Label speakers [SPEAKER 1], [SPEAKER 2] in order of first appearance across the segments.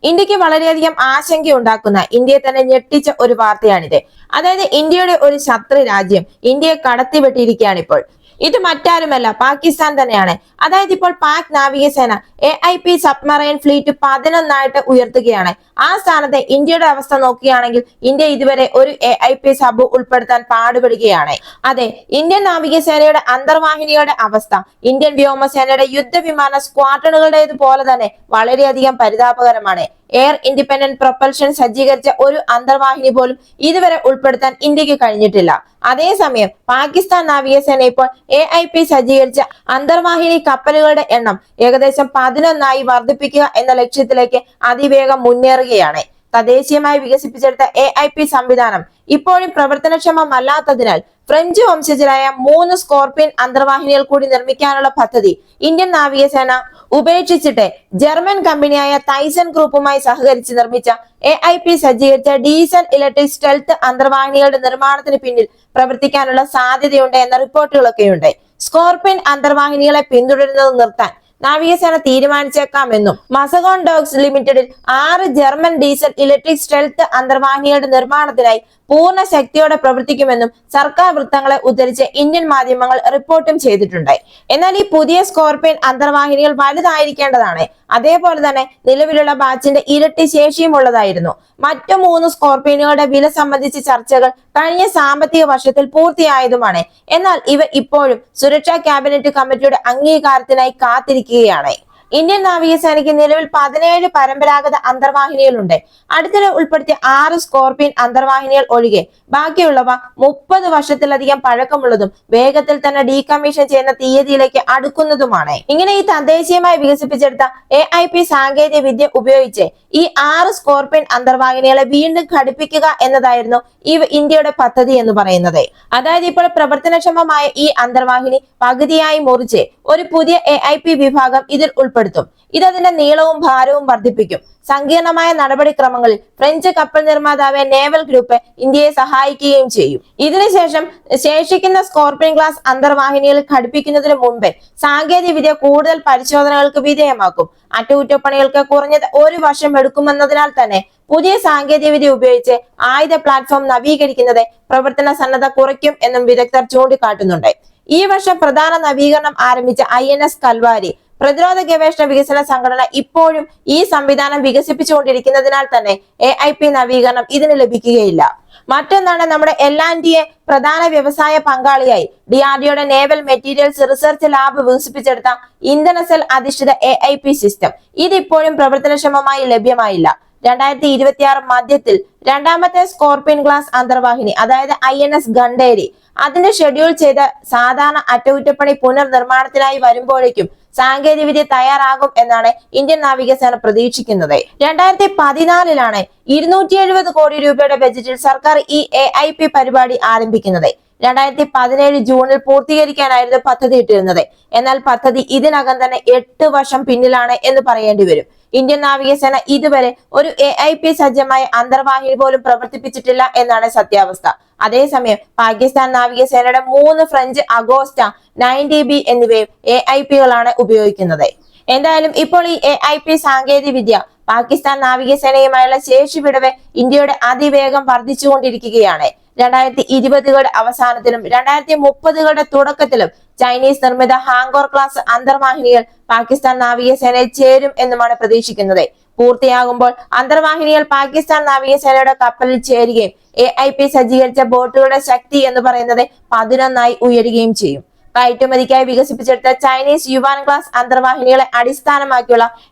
[SPEAKER 1] ഇന്ത്യക്ക് വളരെയധികം ആശങ്കയുണ്ടാക്കുന്ന, ഇന്ത്യയെ തന്നെ ഞെട്ടിച്ച ഒരു വാർത്തയാണിത്. അതായത് ഇന്ത്യയുടെ ഒരു ശത്രു രാജ്യം ഇന്ത്യയെ കടത്തിവിട്ടിരിക്കുകയാണ് ഇപ്പോൾ. ഇത് മറ്റാരുമല്ല, പാകിസ്ഥാൻ തന്നെയാണ്. അതായത് ഇപ്പോൾ പാക് നാവികസേന AIP സബ്മറൈൻ ഫ്ലീറ്റ് 11 ഉയർത്തുകയാണ്. ആ സ്ഥാനത്ത് ഇന്ത്യയുടെ അവസ്ഥ നോക്കുകയാണെങ്കിൽ ഇന്ത്യ ഇതുവരെ ഒരു AIP സബ് ഉൾപ്പെടുത്താൻ പാടുപെടുകയാണ്. അതെ, ഇന്ത്യൻ നാവികസേനയുടെ അന്തർവാഹിനിയുടെ അവസ്ഥ ഇന്ത്യൻ വ്യോമസേനയുടെ യുദ്ധവിമാന സ്ക്വാഡ്രണുകളുടേത് പോലെ തന്നെ വളരെയധികം പരിതാപകരമാണ്. എയർ ഇൻഡിപെൻഡന്റ് പ്രൊപ്പൽഷൻ സജ്ജീകരിച്ച ഒരു അന്തർവാഹിനി പോലും ഇതുവരെ ഉൾപ്പെടുത്താൻ ഇന്ത്യക്ക് കഴിഞ്ഞിട്ടില്ല. അതേസമയം പാകിസ്ഥാൻ നാവികസേന ഇപ്പോൾ AIP സജ്ജീകരിച്ച അന്തർവാഹിനി കപ്പലുകളുടെ എണ്ണം ഏകദേശം 11 വർദ്ധിപ്പിക്കുക എന്ന ലക്ഷ്യത്തിലേക്ക് അതിവേഗം മുന്നേറുകയാണ്. തദ്ദേശീയമായി വികസിപ്പിച്ചെടുത്ത AIP സംവിധാനം ഇപ്പോഴും പ്രവർത്തനക്ഷമമല്ലാത്തതിനാൽ ഫ്രഞ്ച് വംശജരായ 3 സ്കോർപിയൻ അന്തർവാഹിനികൾ കൂടി നിർമ്മിക്കാനുള്ള പദ്ധതി ഇന്ത്യൻ നാവികസേന ഉപേക്ഷിച്ചിട്ട് ജർമ്മൻ കമ്പനിയായ തൈസൺ ഗ്രൂപ്പുമായി സഹകരിച്ച് നിർമ്മിച്ച AIP സജ്ജീകരിച്ച ഡീസൽ ഇലക്ട്രിക് സ്റ്റെൽത്ത് അന്തർവാഹിനികളുടെ നിർമ്മാണത്തിന് പിന്നിൽ പ്രവർത്തിക്കാനുള്ള സാധ്യതയുണ്ട് എന്ന റിപ്പോർട്ടുകളൊക്കെയുണ്ട്. സ്കോർപിയൻ അന്തർവാഹിനികളെ പിന്തുടരുന്നത് നിർത്താൻ നാവികസേന തീരുമാനിച്ചേക്കാമെന്നും മസഗോൺ ഡോഗ്സ് ലിമിറ്റഡിൽ 6 ജർമ്മൻ ഡീസൽ ഇലക്ട്രിക് സ്റ്റെൽത്ത് അന്തർവാഹിനികളുടെ നിർമ്മാണത്തിനായി പൂർണ്ണ ശക്തിയോടെ പ്രവർത്തിക്കുമെന്നും സർക്കാർ വൃത്തങ്ങളെ ഉദ്ധരിച്ച് ഇന്ത്യൻ മാധ്യമങ്ങൾ റിപ്പോർട്ടും ചെയ്തിട്ടുണ്ട്. എന്നാൽ ഈ പുതിയ സ്കോർപിയൻ അന്തർവാഹിനികൾ വലുതായിരിക്കേണ്ടതാണ്. അതേപോലെ തന്നെ നിലവിലുള്ള ബാച്ചിന്റെ ഇരട്ടി ശേഷിയും ഉള്ളതായിരുന്നു. മറ്റു 3 സ്കോർപിയനുകളുടെ വില സംബന്ധിച്ച ചർച്ചകൾ കഴിഞ്ഞ സാമ്പത്തിക വർഷത്തിൽ പൂർത്തിയായതുമാണ്. എന്നാൽ ഇവ ഇപ്പോഴും സുരക്ഷാ ക്യാബിനറ്റ് കമ്മിറ്റിയുടെ അംഗീകാരത്തിനായി കാത്തിരിക്കുകയാണ്. ഇന്ത്യൻ നാവികസേനയ്ക്ക് നിലവിൽ 17 പരമ്പരാഗത അന്തർവാഹിനികളുണ്ട്. അടുത്തിടെ ഉൾപ്പെടുത്തിയ 6 സ്കോർപിയൻ അന്തർവാഹിനികൾ ഒഴികെ ബാക്കിയുള്ളവ 30 വർഷത്തിലധികം പഴക്കമുള്ളതും വേഗത്തിൽ തന്നെ ഡീകമ്മീഷൻ ചെയ്യുന്ന തീയതിയിലേക്ക് അടുക്കുന്നതുമാണ്. ഇങ്ങനെ ഈ തദ്ദേശീയമായി വികസിപ്പിച്ചെടുത്ത AIP സാങ്കേതിക വിദ്യ ഉപയോഗിച്ച് ഈ 6 സ്കോർപിയൻ അന്തർവാഹിനികളെ വീണ്ടും ഘടിപ്പിക്കുക എന്നതായിരുന്നു ഇന്ത്യയുടെ പദ്ധതി എന്ന് പറയുന്നത്. അതായത് ഇപ്പോൾ പ്രവർത്തനക്ഷമമായ ഈ അന്തർവാഹിനി പകുതിയായി മുറിച്ച് ഒരു പുതിയ AIP വിഭാഗം ഇതിൽ ഉൾപ്പെടുത്തും. ഇതതിന്റെ നീളവും ഭാരവും വർദ്ധിപ്പിക്കും. സങ്കീർണമായ നടപടിക്രമങ്ങളിൽ ഫ്രഞ്ച് കപ്പൽ നിർമ്മാതാവ് നേവൽ ഗ്രൂപ്പ് ഇന്ത്യയെ സഹായിക്കുകയും ചെയ്യും. ഇതിനുശേഷം ശേഷിക്കുന്ന സ്കോർപിയൻ ക്ലാസ് അന്തർവാഹിനികൾ ഘടിപ്പിക്കുന്നതിന് മുമ്പ് സാങ്കേതിക വിദ്യ കൂടുതൽ പരിശോധനകൾക്ക് വിധേയമാക്കും. അറ്റകുറ്റപ്പണികൾക്ക് കുറഞ്ഞത് 1 വർഷം എടുക്കുമെന്നതിനാൽ തന്നെ പുതിയ സാങ്കേതിക വിദ്യ ഉപയോഗിച്ച് ആയുധ പ്ലാറ്റ്ഫോം നവീകരിക്കുന്നത് പ്രവർത്തന സന്നദ്ധ കുറയ്ക്കും എന്നും വിദഗ്ധർ ചൂണ്ടിക്കാട്ടുന്നുണ്ട്. ഈ വർഷം പ്രധാന നവീകരണം ആരംഭിച്ച INS കൽവാരി പ്രതിരോധ ഗവേഷണ വികസന സംഘടന ഇപ്പോഴും ഈ സംവിധാനം വികസിപ്പിച്ചുകൊണ്ടിരിക്കുന്നതിനാൽ തന്നെ AIP നവീകരണം ഇതിന് ലഭിക്കുകയില്ല. മറ്റൊന്നാണ് നമ്മുടെ L&T പ്രധാന വ്യവസായ പങ്കാളിയായി DRDOയുടെ നേവൽ മെറ്റീരിയൽസ് റിസർച്ച് ലാബ് വികസിപ്പിച്ചെടുത്ത ഇന്ധന സെൽ അധിഷ്ഠിത AIP സിസ്റ്റം ഇതിപ്പോഴും പ്രവർത്തനക്ഷമമായി ലഭ്യമായില്ല. 2026 മധ്യത്തിൽ രണ്ടാമത്തെ സ്കോർപിയൻ ക്ലാസ് അന്തർവാഹിനി അതായത് INS ഗണ്ടേരി അതിന്റെ ഷെഡ്യൂൾ ചെയ്ത സാധാരണ അറ്റകുറ്റപ്പണി പുനർനിർമ്മാണത്തിനായി വരുമ്പോഴേക്കും സാങ്കേതിക വിദ്യ തയ്യാറാകും എന്നാണ് ഇന്ത്യൻ നാവികസേന പ്രതീക്ഷിക്കുന്നത്. 2014 270 കോടി രൂപയുടെ ബജറ്റിൽ സർക്കാർ ഈ AIP പരിപാടി ആരംഭിക്കുന്നത്. 2017 ജൂണിൽ പൂർത്തീകരിക്കാനായിരുന്നു പദ്ധതി ഇട്ടിരുന്നത്. എന്നാൽ പദ്ധതി ഇതിനകം തന്നെ 8 വർഷം പിന്നിലാണ് എന്ന് പറയേണ്ടി വരും. ഇന്ത്യൻ നാവികസേന ഇതുവരെ ഒരു AIP സജ്ജമായ അന്തർവാഹിനി പോലും പ്രവർത്തിപ്പിച്ചിട്ടില്ല എന്നാണ് സത്യാവസ്ഥ. അതേസമയം പാകിസ്ഥാൻ നാവികസേനയുടെ 3 ഫ്രഞ്ച് അഗോസ്റ്റ 90B എന്നിവയും AIP-കളാണ് ഉപയോഗിക്കുന്നത്. എന്തായാലും ഇപ്പോൾ ഈ AIP സാങ്കേതിക വിദ്യ പാകിസ്ഥാൻ നാവികസേനയുമായുള്ള ശേഷി വിടവ് ഇന്ത്യയുടെ അതിവേഗം വർദ്ധിച്ചുകൊണ്ടിരിക്കുകയാണ്. 2020കളുടെ അവസാനത്തിലും 2030കളുടെ തുടക്കത്തിലും ചൈനീസ് നിർമ്മിത ഹാങ്കോർ ക്ലാസ് അന്തർവാഹിനികൾ പാകിസ്ഥാൻ നാവികസേനയിൽ ചേരും എന്നുമാണ് പ്രതീക്ഷിക്കുന്നത്. പൂർത്തിയാകുമ്പോൾ അന്തർവാഹിനികൾ പാകിസ്ഥാൻ നാവികസേനയുടെ കപ്പലിൽ ചേരുകയും AIP സജ്ജീകരിച്ച ബോട്ടുകളുടെ ശക്തി എന്ന് പറയുന്നത് 11 ഉയരുകയും ചെയ്യും. കയറ്റുമതിക്കായി വികസിപ്പിച്ചെടുത്ത ചൈനീസ് യുവാൻ ക്ലാസ് അന്തർവാഹിനികളെ അടിസ്ഥാനമാക്കിയുള്ള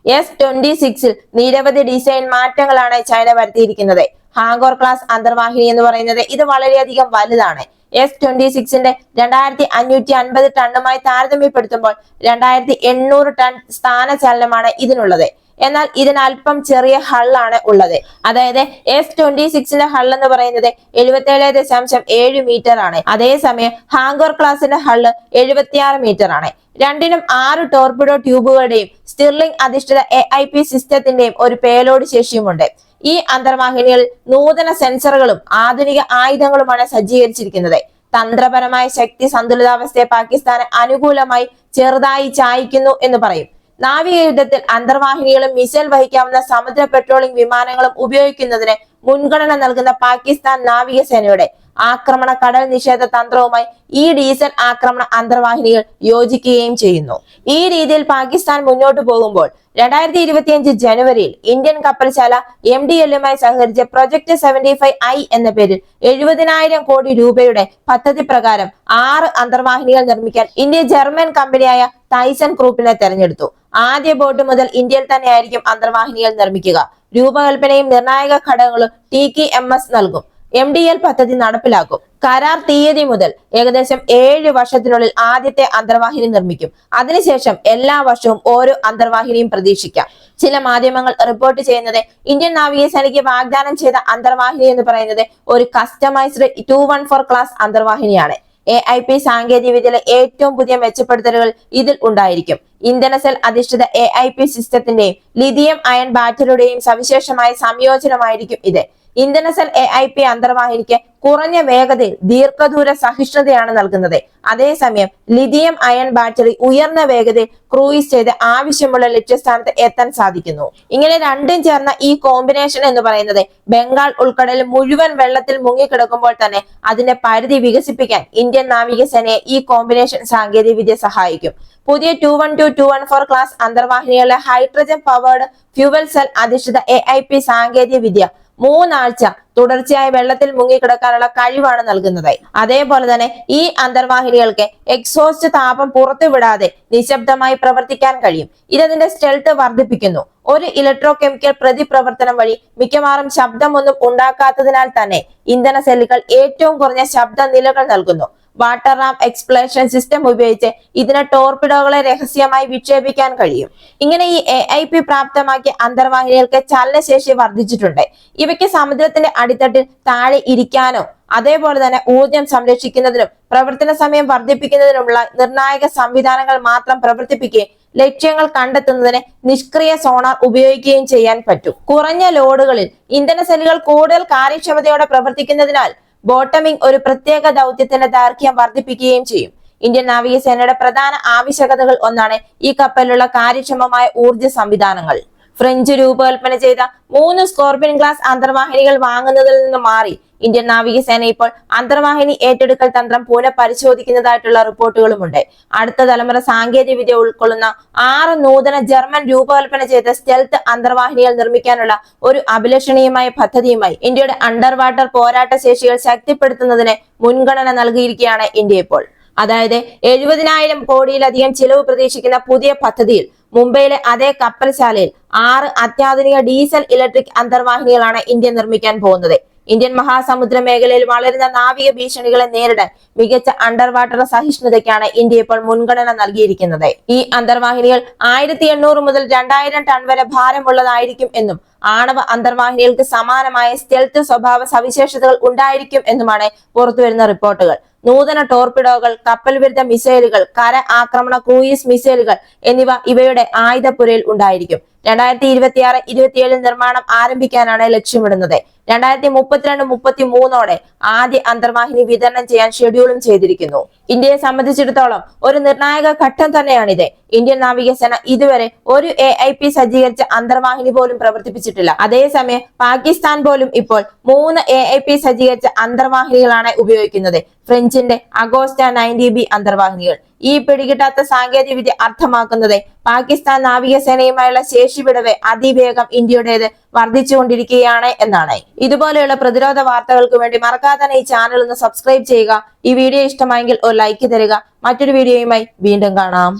[SPEAKER 1] S-26 നിരവധി ഡിസൈൻ മാറ്റങ്ങളാണ് ചൈന വരുത്തിയിരിക്കുന്നത്. ഹാങ്കോർ ക്ലാസ് അന്തർവാഹിനി എന്ന് പറയുന്നത് ഇത് വളരെയധികം വലുതാണ്. S-26ന്റെ 2550 ടണ്ണുമായി താരതമ്യപ്പെടുത്തുമ്പോൾ 2800 ടൺ സ്ഥാനചലനമാണ് ഇതിനുള്ളത്. എന്നാൽ ഇതിന് അല്പം ചെറിയ ഹള്ളാണ് ഉള്ളത്. അതായത് S-26ന്റെ ഹൾ എന്ന് പറയുന്നത് 77.7 മീറ്റർ ആണ്. അതേസമയം ഹാങ്കോർ ക്ലാസിന്റെ ഹള്ള് 76 മീറ്റർ ആണ്. രണ്ടിനും 6 ടോർപിഡോ ട്യൂബുകളുടെയും സ്റ്റിർലിംഗ് അധിഷ്ഠിത AIP സിസ്റ്റത്തിന്റെയും ഒരു പേലോഡ് ശേഷിയുമുണ്ട്. ഈ അന്തർവാഹിനികളിൽ നൂതന സെൻസറുകളും ആധുനിക ആയുധങ്ങളുമാണ് സജ്ജീകരിച്ചിരിക്കുന്നത്. തന്ത്രപരമായ ശക്തി സന്തുലിതാവസ്ഥയെ പാകിസ്ഥാന് അനുകൂലമായി ചെറുതായി ചായ്ക്കുന്നു എന്ന് പറയും. നാവിക യുദ്ധത്തിൽ അന്തർവാഹിനികളും മിസൈൽ വഹിക്കാവുന്ന സമുദ്ര പെട്രോളിംഗ് വിമാനങ്ങളും ഉപയോഗിക്കുന്നതിന് മുൻഗണന നൽകുന്ന പാകിസ്ഥാൻ നാവികസേനയുടെ ആക്രമണ കടൽ നിഷേധ തന്ത്രവുമായി ഈ ഡീസൽ ആക്രമണ അന്തർവാഹിനികൾ യോജിക്കുകയും ചെയ്യുന്നു. ഈ രീതിയിൽ പാകിസ്ഥാൻ മുന്നോട്ട് പോകുമ്പോൾ 2025 ജനുവരിയിൽ ഇന്ത്യൻ കപ്പൽശാല MDLയുമായി സഹകരിച്ച പ്രൊജക്ട് 75I എന്ന പേരിൽ 70,000 കോടി രൂപയുടെ പദ്ധതി പ്രകാരം 6 അന്തർവാഹിനികൾ നിർമ്മിക്കാൻ ഇന്ത്യ ജർമ്മൻ കമ്പനിയായ തൈസൺ ഗ്രൂപ്പിനെ തെരഞ്ഞെടുത്തു. ആദ്യ ബോട്ട് മുതൽ ഇന്ത്യയിൽ തന്നെയായിരിക്കും അന്തർവാഹിനികൾ നിർമ്മിക്കുക. രൂപകൽപ്പനയും നിർണായക ഘടകങ്ങളും TKMS നൽകും. MDL പദ്ധതി നടപ്പിലാക്കും. കരാർ തീയതി മുതൽ ഏകദേശം 7 വർഷത്തിനുള്ളിൽ ആദ്യത്തെ അന്തർവാഹിനി നിർമ്മിക്കും. അതിനുശേഷം എല്ലാ വർഷവും ഓരോ അന്തർവാഹിനിയും പ്രതീക്ഷിക്കാം. ചില മാധ്യമങ്ങൾ റിപ്പോർട്ട് ചെയ്യുന്നത് ഇന്ത്യൻ നാവികസേനയ്ക്ക് വാഗ്ദാനം ചെയ്ത അന്തർവാഹിനി എന്ന് പറയുന്നത് ഒരു കസ്റ്റമൈസ്ഡ് 214 ക്ലാസ് അന്തർവാഹിനിയാണ്. AIP സാങ്കേതിക വിദ്യയിലെ ഏറ്റവും പുതിയ മെച്ചപ്പെടുത്തലുകൾ ഇതിൽ ഉണ്ടായിരിക്കും. ഇന്ധന സെൽ അധിഷ്ഠിത AIP സിസ്റ്റത്തിന്റെയും ലിഥിയം അയൺ ബാറ്ററിയുടെയും സവിശേഷമായ സംയോജനമായിരിക്കും ഇത്. ഇന്ധന സെൽ AIP അന്തർവാഹിനിക്ക് കുറഞ്ഞ വേഗതയിൽ ദീർഘദൂര സഹിഷ്ണുതയാണ് നൽകുന്നത്. അതേസമയം ലിഥിയം അയൺ ബാറ്ററി ഉയർന്ന വേഗതയിൽ ക്രൂയിസ് ചെയ്ത് ആവശ്യമുള്ള ലക്ഷ്യസ്ഥാനത്ത് എത്താൻ സാധിക്കുന്നു. ഇങ്ങനെ രണ്ടും ചേർന്ന ഈ കോമ്പിനേഷൻ എന്ന് പറയുന്നത് ബംഗാൾ ഉൾക്കടലിൽ മുഴുവൻ വെള്ളത്തിൽ മുങ്ങിക്കിടക്കുമ്പോൾ തന്നെ അതിന്റെ പരിധി വികസിപ്പിക്കാൻ ഇന്ത്യൻ നാവികസേനയെ ഈ കോമ്പിനേഷൻ സാങ്കേതിക വിദ്യ സഹായിക്കും. പുതിയ 212, 214 ക്ലാസ് അന്തർവാഹിനികളിലെ ഹൈഡ്രജൻ പവേർഡ് ഫ്യൂവൽ സെൽ അധിഷ്ഠിത AIP സാങ്കേതിക വിദ്യ 3 ആഴ്ച തുടർച്ചയായി വെള്ളത്തിൽ മുങ്ങിക്കിടക്കാനുള്ള കഴിവാണ് നൽകുന്നത്. അതേപോലെ തന്നെ ഈ അന്തർവാഹിനികൾക്ക് എക്സോസ്റ്റ് താപം പുറത്തുവിടാതെ നിശബ്ദമായി പ്രവർത്തിക്കാൻ കഴിയും. ഇതതിന്റെ സ്റ്റെൽത്ത് വർദ്ധിപ്പിക്കുന്നു. ഒരു ഇലക്ട്രോ കെമിക്കൽ പ്രതിപ്രവർത്തനം വഴി മിക്കവാറും ശബ്ദമൊന്നും ഉണ്ടാക്കാത്തതിനാൽ തന്നെ ഇന്ധന സെല്ലുകൾ ഏറ്റവും കുറഞ്ഞ ശബ്ദ നിലകൾ നൽകുന്നു. വാട്ടർ റാം എക്സ്പ്ലോഷൻ സിസ്റ്റം ഉപയോഗിച്ച് ഇതിന് ടോർപിഡോകളെ രഹസ്യമായി വിക്ഷേപിക്കാൻ കഴിയും. ഇങ്ങനെ ഈ AIP പ്രാപ്തമാക്കിയ അന്തർവാഹിനികൾക്ക് ചലനശേഷി വർദ്ധിച്ചിട്ടുണ്ട്. ഇവയ്ക്ക് സമുദ്രത്തിന്റെ അടിത്തട്ടിൽ താഴെ ഇരിക്കാനോ അതേപോലെ തന്നെ ഊർജം സംരക്ഷിക്കുന്നതിനും പ്രവർത്തന സമയം വർദ്ധിപ്പിക്കുന്നതിനുമുള്ള നിർണായക സംവിധാനങ്ങൾ മാത്രം പ്രവർത്തിപ്പിക്കുകയും ലക്ഷ്യങ്ങൾ കണ്ടെത്തുന്നതിന് നിഷ്ക്രിയ സോണാർ ഉപയോഗിക്കുകയും ചെയ്യാൻ പറ്റും. കുറഞ്ഞ ലോഡുകളിൽ ഇന്ധന സെല്ലുകൾ കൂടുതൽ കാര്യക്ഷമതയോടെ പ്രവർത്തിക്കുന്നതിനാൽ ബോട്ടമിംഗ് ഒരു പ്രത്യേക ദൗത്യത്തിന്റെ ദൈർഘ്യം വർദ്ധിപ്പിക്കുകയും ചെയ്യും. ഇന്ത്യൻ നാവികസേനയുടെ പ്രധാന ആവശ്യകതകൾ ഒന്നാണ് ഈ കപ്പലിലുള്ള കാര്യക്ഷമമായ ഊർജ സംവിധാനങ്ങൾ. ഫ്രഞ്ച് രൂപകൽപ്പന ചെയ്ത 3 സ്കോർപിയൻ ക്ലാസ് അന്തർവാഹിനികൾ വാങ്ങുന്നതിൽ നിന്ന് മാറി ഇന്ത്യൻ നാവികസേന ഇപ്പോൾ അന്തർവാഹിനി ഏറ്റെടുക്കൽ തന്ത്രം പുനഃപരിശോധിക്കുന്നതായിട്ടുള്ള റിപ്പോർട്ടുകളുമുണ്ട്. അടുത്ത തലമുറ സാങ്കേതിക വിദ്യ ഉൾക്കൊള്ളുന്ന 6 നൂതന ജർമ്മൻ രൂപകൽപ്പന ചെയ്ത സ്റ്റെൽത്ത് അന്തർവാഹിനികൾ നിർമ്മിക്കാനുള്ള ഒരു അഭിലഷണീയമായ പദ്ധതിയുമായി ഇന്ത്യയുടെ അണ്ടർ വാട്ടർ പോരാട്ട ശേഷികൾ ശക്തിപ്പെടുത്തുന്നതിന് മുൻഗണന നൽകിയിരിക്കുകയാണ് ഇന്ത്യ ഇപ്പോൾ. അതായത് 70,000 കോടിയിലധികം ചിലവ് പ്രതീക്ഷിക്കുന്ന പുതിയ പദ്ധതിയിൽ മുംബൈയിലെ അതേ കപ്പൽശാലയിൽ 6 അത്യാധുനിക ഡീസൽ ഇലക്ട്രിക് അന്തർവാഹിനികളാണ് ഇന്ത്യ നിർമ്മിക്കാൻ പോകുന്നത്. ഇന്ത്യൻ മഹാസമുദ്ര മേഖലയിൽ വളരുന്ന നാവിക ഭീഷണികളെ നേരിടാൻ മികച്ച അണ്ടർ വാട്ടർ സഹിഷ്ണുതയ്ക്കാണ് ഇന്ത്യ ഇപ്പോൾ മുൻഗണന നൽകിയിരിക്കുന്നത്. ഈ അന്തർവാഹിനികൾ 1800 മുതൽ 2000 ടൺ വരെ ഭാരമുള്ളതായിരിക്കും എന്നും ആണവ അന്തർവാഹിനികൾക്ക് സമാനമായ സ്റ്റെൽത്ത് സ്വഭാവ സവിശേഷതകൾ ഉണ്ടായിരിക്കും എന്നുമാണ് പുറത്തുവരുന്ന റിപ്പോർട്ടുകൾ. നൂതന ടോർപിഡോകൾ, കപ്പൽ വിരുദ്ധ മിസൈലുകൾ, കര ആക്രമണ ക്രൂയിസ് മിസൈലുകൾ എന്നിവ ഇവയുടെ ആയുധപ്പുരയിൽ ഉണ്ടായിരിക്കും. 2026-27 നിർമ്മാണം ആരംഭിക്കാനാണ് ലക്ഷ്യമിടുന്നത്. 2032-33 ആദ്യ അന്തർവാഹിനി വിതരണം ചെയ്യാൻ ഷെഡ്യൂളും ചെയ്തിരിക്കുന്നു. ഇന്ത്യയെ സംബന്ധിച്ചിടത്തോളം ഒരു നിർണായക ഘട്ടം തന്നെയാണിത്. ഇന്ത്യൻ നാവികസേന ഇതുവരെ ഒരു AIP സജ്ജീകരിച്ച അന്തർവാഹിനി പോലും പ്രവർത്തിപ്പിച്ചിട്ടില്ല. അതേസമയം പാകിസ്ഥാൻ പോലും ഇപ്പോൾ 3 AIP സജ്ജീകരിച്ച അന്തർവാഹിനികളാണ് ഉപയോഗിക്കുന്നത്. ഫ്രഞ്ചിന്റെ അഗോസ്റ്റ 90B അന്തർവാഹിനികൾ. ഈ പിടികിട്ടാത്ത സാങ്കേതിക വിദ്യ അർത്ഥമാക്കുന്നത് പാകിസ്ഥാൻ നാവികസേനയുമായുള്ള ശേഷി വിടവ് അതിവേഗം ഇന്ത്യയുടേത് വർദ്ധിച്ചുകൊണ്ടിരിക്കുകയാണ് എന്നാണ്. ഇതുപോലെയുള്ള പ്രതിരോധ വാർത്തകൾക്ക് വേണ്ടി മറക്കാതെ തന്നെ ഈ ചാനൽ ഒന്ന് സബ്സ്ക്രൈബ് ചെയ്യുക. ഈ വീഡിയോ ഇഷ്ടമായെങ്കിൽ ഒരു ലൈക്ക് തരിക. മറ്റൊരു വീഡിയോയുമായി വീണ്ടും കാണാം.